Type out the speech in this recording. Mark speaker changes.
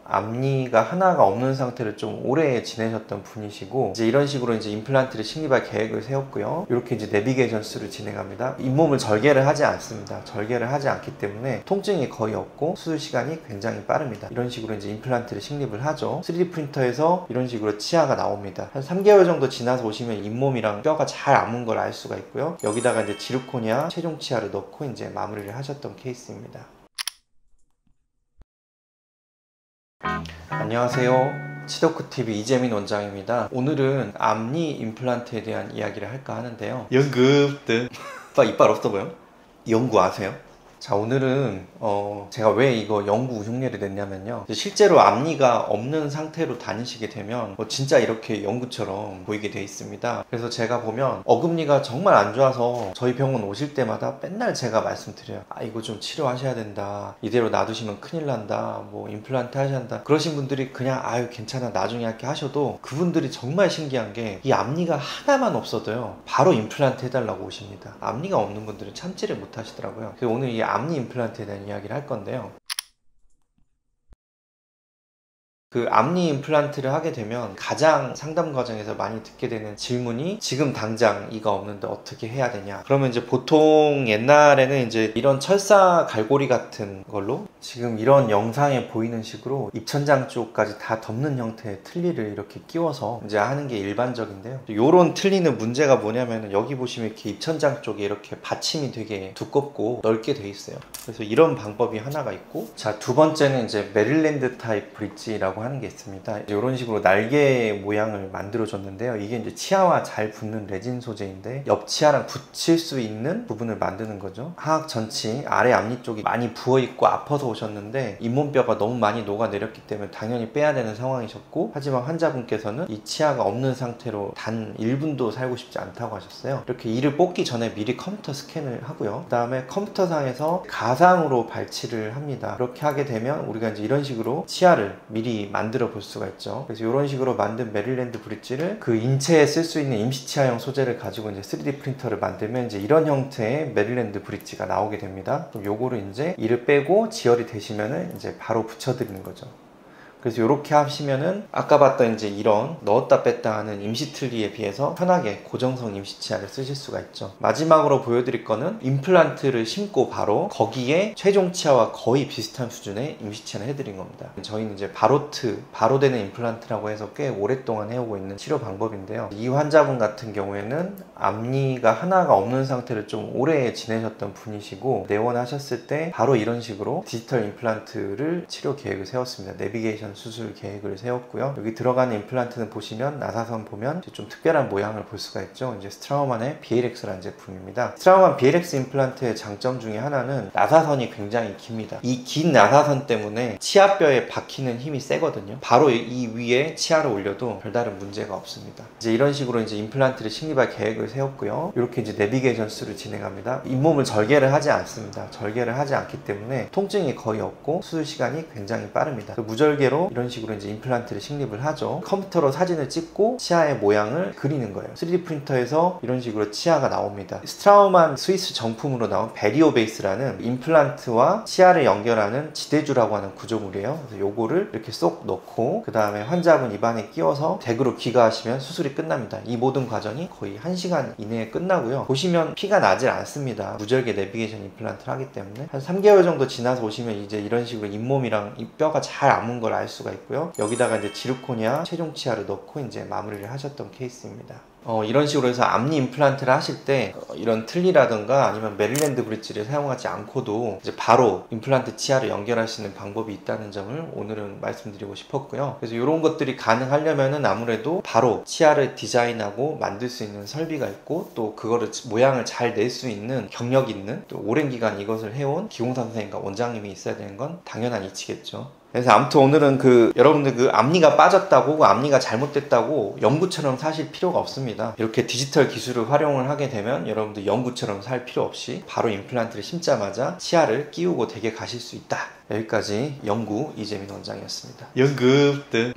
Speaker 1: 앞니가 하나가 없는 상태를 좀 오래 지내셨던 분이시고, 이제 이런 식으로 이제 임플란트를 식립할 계획을 세웠고요. 이렇게 이제 내비게이션 수술을 진행합니다. 잇몸을 절개를 하지 않습니다. 절개를 하지 않기 때문에 통증이 거의 없고 수술 시간이 굉장히 빠릅니다. 이런 식으로 이제 임플란트를 식립을 하죠. 3D 프린터에서 이런 식으로 치아가 나옵니다. 한 3개월 정도 지나서 오시면 잇몸이랑 뼈가 잘 아문 걸 알 수가 있고요. 여기다가 이제 지르코니아 최종 치아를 넣고 이제 마무리를 하셨던 케이스입니다. 안녕하세요. 치도크TV 이재민 원장입니다. 오늘은 앞니 임플란트에 대한 이야기를 할까 하는데요. 연극들 이빨 없어 보여? 연구 아세요? 자, 오늘은 제가 왜 이거 연구 흉내를 냈냐면요, 실제로 앞니가 없는 상태로 다니시게 되면 진짜 이렇게 연구처럼 보이게 돼 있습니다. 그래서 제가 보면 어금니가 정말 안 좋아서 저희 병원 오실 때마다 맨날 제가 말씀드려요. 이거 좀 치료하셔야 된다, 이대로 놔두시면 큰일 난다, 뭐 임플란트 하셔야 한다. 그러신 분들이 그냥 아유 괜찮아 나중에 할게 하셔도, 그분들이 정말 신기한 게 이 앞니가 하나만 없어도요 바로 임플란트 해달라고 오십니다. 앞니가 없는 분들은 참지를 못 하시더라고요. 그래서 오늘 이 앞니 임플란트에 대한 이야기를 할 건데요. 그 앞니 임플란트를 하게 되면 가장 상담 과정에서 많이 듣게 되는 질문이, 지금 당장 이가 없는데 어떻게 해야 되냐. 그러면 이제 보통 옛날에는 이제 이런 철사 갈고리 같은 걸로 지금 이런 영상에 보이는 식으로 입천장 쪽까지 다 덮는 형태의 틀니를 이렇게 끼워서 이제 하는 게 일반적인데요. 요런 틀니는 문제가 뭐냐면, 여기 보시면 이렇게 입천장 쪽에 이렇게 받침이 되게 두껍고 넓게 돼 있어요. 그래서 이런 방법이 하나가 있고, 자, 두 번째는 이제 메릴랜드 타입 브릿지라고 하는 게 있습니다. 이런 식으로 날개 모양을 만들어 줬는데요. 이게 이제 치아와 잘 붙는 레진 소재인데, 옆 치아랑 붙일 수 있는 부분을 만드는 거죠. 하악 전치 아래 앞니 쪽이 많이 부어 있고 아파서 오셨는데 잇몸뼈가 너무 많이 녹아내렸기 때문에 당연히 빼야 되는 상황이셨고, 하지만 환자분께서는 이 치아가 없는 상태로 단 1분도 살고 싶지 않다고 하셨어요. 이렇게 이를 뽑기 전에 미리 컴퓨터 스캔을 하고요. 그 다음에 컴퓨터상에서 가상으로 발치를 합니다. 그렇게 하게 되면 우리가 이제 이런 식으로 치아를 미리 만들어 볼 수가 있죠. 그래서 이런 식으로 만든 메릴랜드 브릿지를 그 인체에 쓸 수 있는 임시치아용 소재를 가지고 이제 3D 프린터를 만들면 이제 이런 형태의 메릴랜드 브릿지가 나오게 됩니다. 그럼 요거를 이제 이를 빼고 지혈이 되시면은 이제 바로 붙여드리는 거죠. 그래서 이렇게 하시면은 아까 봤던 이제 이런 넣었다 뺐다 하는 임시 틀니에 비해서 편하게 고정성 임시 치아를 쓰실 수가 있죠. 마지막으로 보여드릴 거는 임플란트를 심고 바로 거기에 최종 치아와 거의 비슷한 수준의 임시 치아를 해드린 겁니다. 저희는 이제 바로 되는 임플란트라고 해서 꽤 오랫동안 해오고 있는 치료 방법인데요. 이 환자분 같은 경우에는 앞니가 하나가 없는 상태를 좀 오래 지내셨던 분이시고, 내원하셨을 때 바로 이런 식으로 디지털 임플란트를 치료 계획을 세웠습니다. 내비게이션 수술 계획을 세웠고요. 여기 들어가는 임플란트는 보시면 나사선 보면 좀 특별한 모양을 볼 수가 있죠. 이제 스트라우만의 BLX라는 제품입니다. 스트라우만 BLX 임플란트의 장점 중에 하나는 나사선이 굉장히 깁니다. 이 긴 나사선 때문에 치아뼈에 박히는 힘이 세거든요. 바로 이 위에 치아를 올려도 별다른 문제가 없습니다. 이제 이런 식으로 이제 임플란트를 식립할 계획을 세웠고요. 이렇게 이제 내비게이션 수술을 진행합니다. 잇몸을 절개를 하지 않습니다. 절개를 하지 않기 때문에 통증이 거의 없고 수술 시간이 굉장히 빠릅니다. 무절개로 이런 식으로 이제 임플란트를 식립을 하죠. 컴퓨터로 사진을 찍고 치아의 모양을 그리는 거예요. 3D 프린터에서 이런 식으로 치아가 나옵니다. 스트라우만 스위스 정품으로 나온 베리오 베이스라는 임플란트와 치아를 연결하는 지대주라고 하는 구조물이에요. 그래서 요거를 이렇게 쏙 넣고 그 다음에 환자분 입안에 끼워서 댁으로 귀가하시면 수술이 끝납니다. 이 모든 과정이 거의 1시간 이내에 끝나고요. 보시면 피가 나질 않습니다. 무절개 내비게이션 임플란트를 하기 때문에 한 3개월 정도 지나서 오시면 이제 이런 식으로 잇몸이랑 이 뼈가 잘 아문 걸 알 수가 있고요. 여기다가 이제 지르코니아 최종 치아를 넣고 이제 마무리를 하셨던 케이스입니다. 이런 식으로 해서 앞니 임플란트를 하실 때 이런 틀니라든가 아니면 메릴랜드 브릿지를 사용하지 않고도 이제 바로 임플란트 치아를 연결할 수 있는 방법이 있다는 점을 오늘은 말씀드리고 싶었고요. 그래서 이런 것들이 가능하려면은 아무래도 바로 치아를 디자인하고 만들 수 있는 설비가 있고, 또 그거를 모양을 잘 낼 수 있는 경력 있는, 또 오랜 기간 이것을 해온 기공사 선생님과 원장님이 있어야 되는 건 당연한 이치겠죠. 그래서 아무튼 오늘은 여러분들 앞니가 빠졌다고, 앞니가 잘못됐다고 연구처럼 사실 필요가 없습니다. 이렇게 디지털 기술을 활용을 하게 되면 여러분들 연구처럼 살 필요 없이 바로 임플란트를 심자마자 치아를 끼우고 댁에 가실 수 있다. 여기까지 연구 이재민 원장이었습니다. 연구들